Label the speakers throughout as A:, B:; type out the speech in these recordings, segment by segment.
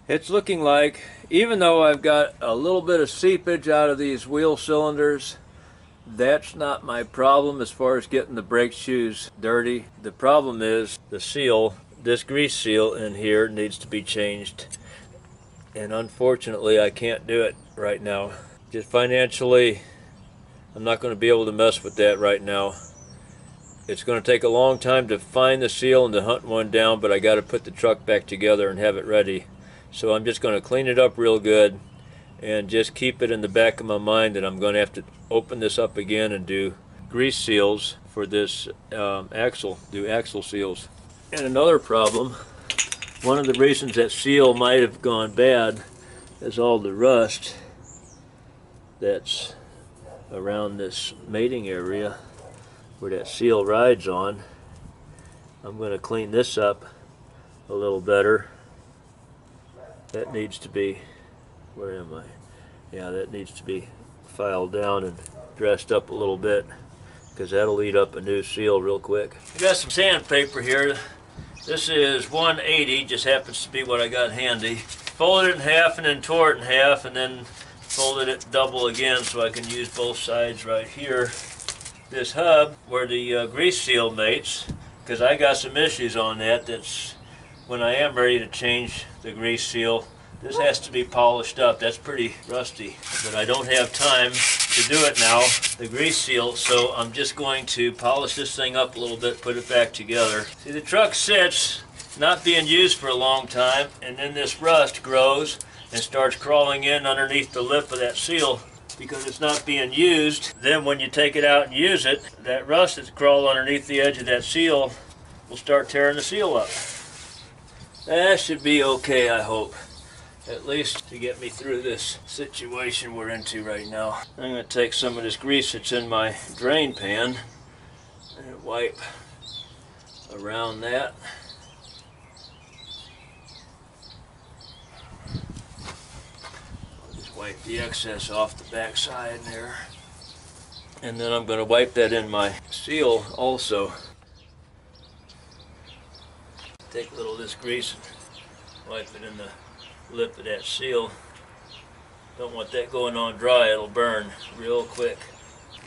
A: It's looking like, even though I've got a little bit of seepage out of these wheel cylinders, that's not my problem as far as getting the brake shoes dirty. The problem is the seal, this grease seal in here needs to be changed. And unfortunately, I can't do it right now. Just financially, I'm not going to be able to mess with that right now. It's going to take a long time to find the seal and to hunt one down, but I got to put the truck back together and have it ready. So I'm just going to clean it up real good and just keep it in the back of my mind that I'm going to have to open this up again and do grease seals for this axle, do axle seals. And another problem, one of the reasons that seal might have gone bad is all the rust that's around this mating area where that seal rides on. I'm going to clean this up a little better. That needs to be, where am I? Yeah, that needs to be filed down and dressed up a little bit because that'll eat up a new seal real quick. I got some sandpaper here. This is 180, just happens to be what I got handy. Folded it in half and then tore it in half and then folded it double again so I can use both sides right here. This hub where the grease seal mates, because I got some issues on that. That's when I am ready to change the grease seal. This has to be polished up. That's pretty rusty, but I don't have time to do it now, the grease seal, so I'm just going to polish this thing up a little bit, put it back together. See, the truck sits not being used for a long time, and then this rust grows and starts crawling in underneath the lip of that seal because it's not being used. Then when you take it out and use it, that rust that's crawled underneath the edge of that seal will start tearing the seal up. That should be okay, I hope. At least to get me through this situation we're into right now. I'm going to take some of this grease that's in my drain pan and wipe around that. I'll just wipe the excess off the back side there. And then I'm going to wipe that in my seal also. Take a little of this grease and wipe it in the lip of that seal. Don't want that going on dry, it'll burn real quick.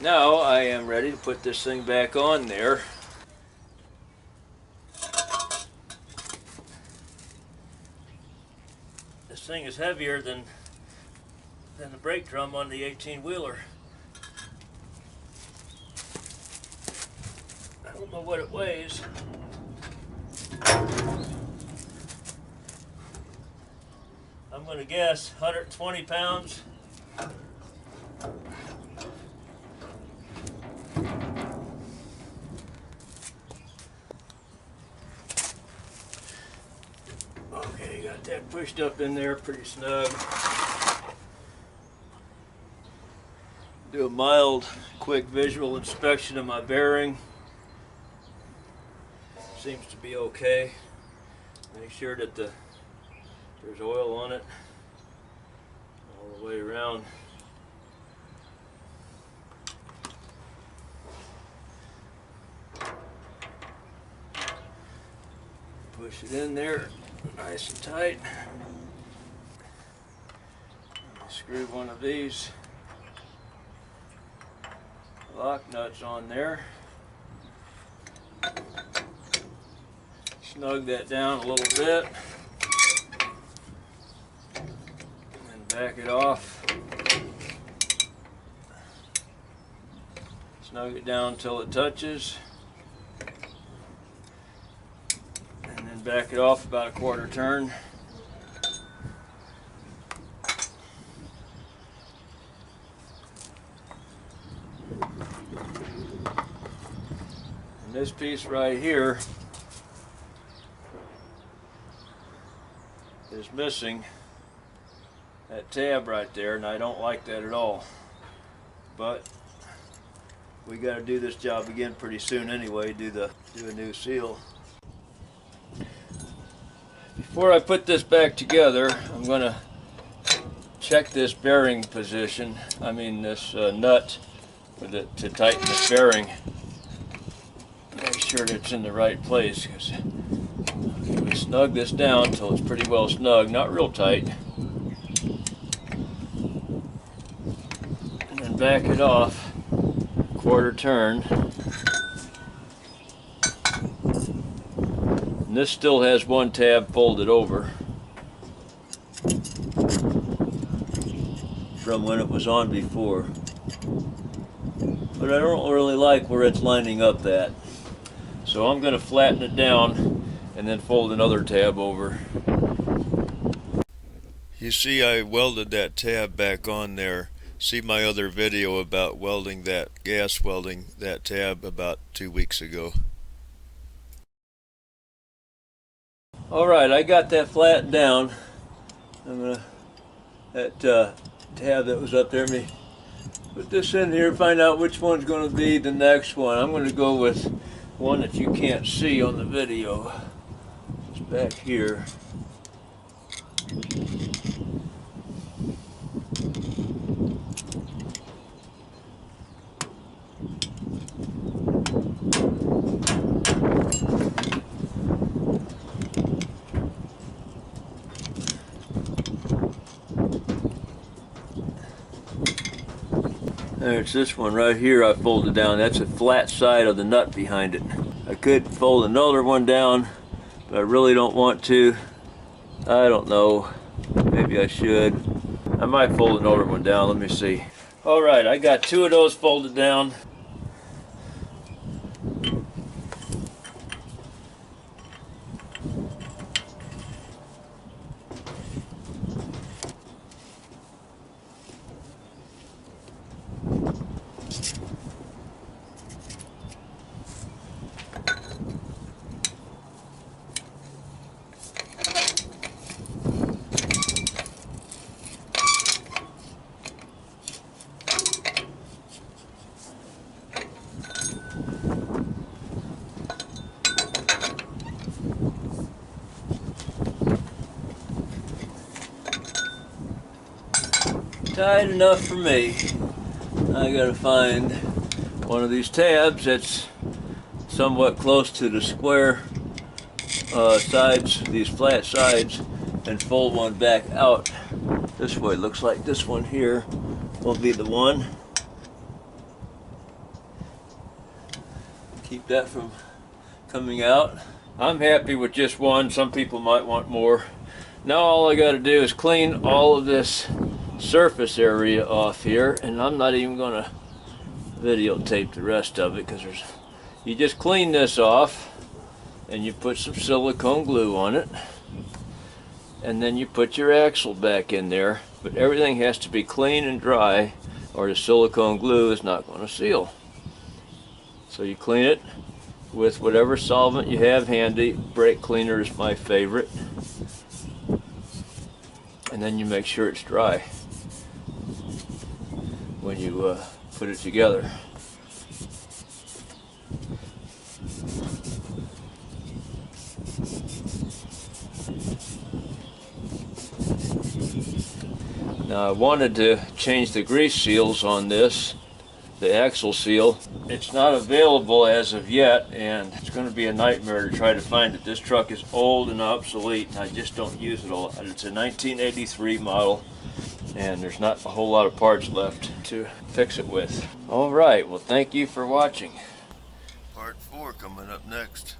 A: Now I am ready to put this thing back on there. This thing is heavier than the brake drum on the 18-wheeler. I don't know what it weighs. I'm going to guess 120 pounds. Okay, got that pushed up in there pretty snug. Do a mild, quick visual inspection of my bearing. Seems to be okay. Make sure that there's oil on it all the way around. Push it in there nice and tight. Screw one of these lock nuts on there. Snug that down a little bit. Back it off. Snug it down until it touches. And then back it off about a quarter turn. And this piece right here is missing. That tab right there, and I don't like that at all. But we got to do this job again pretty soon anyway. Do a new seal. Before I put this back together, I'm going to check this bearing position. I mean this nut to tighten this bearing. Make sure that it's in the right place. Because we snug this down until it's pretty well snug, not real tight. And then back it off, quarter turn. And this still has one tab folded over from when it was on before. But I don't really like where it's lining up at. So I'm going to flatten it down and then fold another tab over. You see, I welded that tab back on there. See my other video about welding that, gas welding that tab about 2 weeks ago. Alright, I got that flattened down. I'm gonna, that tab that was up there, me put this in here, find out which one's going to be the next one. I'm going to go with one that you can't see on the video. It's back here. There's this one right here I folded down. That's a flat side of the nut behind it. I could fold another one down, but I really don't want to. I don't know. Maybe I should. I might fold another one down. Let me see. Alright, I got 2 of those folded down. Tight enough for me. I gotta find one of these tabs that's somewhat close to the square sides, these flat sides, and fold one back out this way. Looks like this one here will be the one. Keep that from coming out. I'm happy with just one. Some people might want more. Now all I gotta do is clean all of this surface area off here, and I'm not even going to videotape the rest of it because you just clean this off and you put some silicone glue on it, and then you put your axle back in there, but everything has to be clean and dry or the silicone glue is not going to seal. So you clean it with whatever solvent you have handy. Brake cleaner is my favorite, and then you make sure it's dry when you put it together. Now I wanted to change the grease seals on this, the axle seal. It's not available as of yet, and it's going to be a nightmare to try to find it. This truck is old and obsolete, and I just don't use it a lot. It's a 1983 model, and there's not a whole lot of parts left to fix it with. Alright, well thank you for watching. Part 4 coming up next.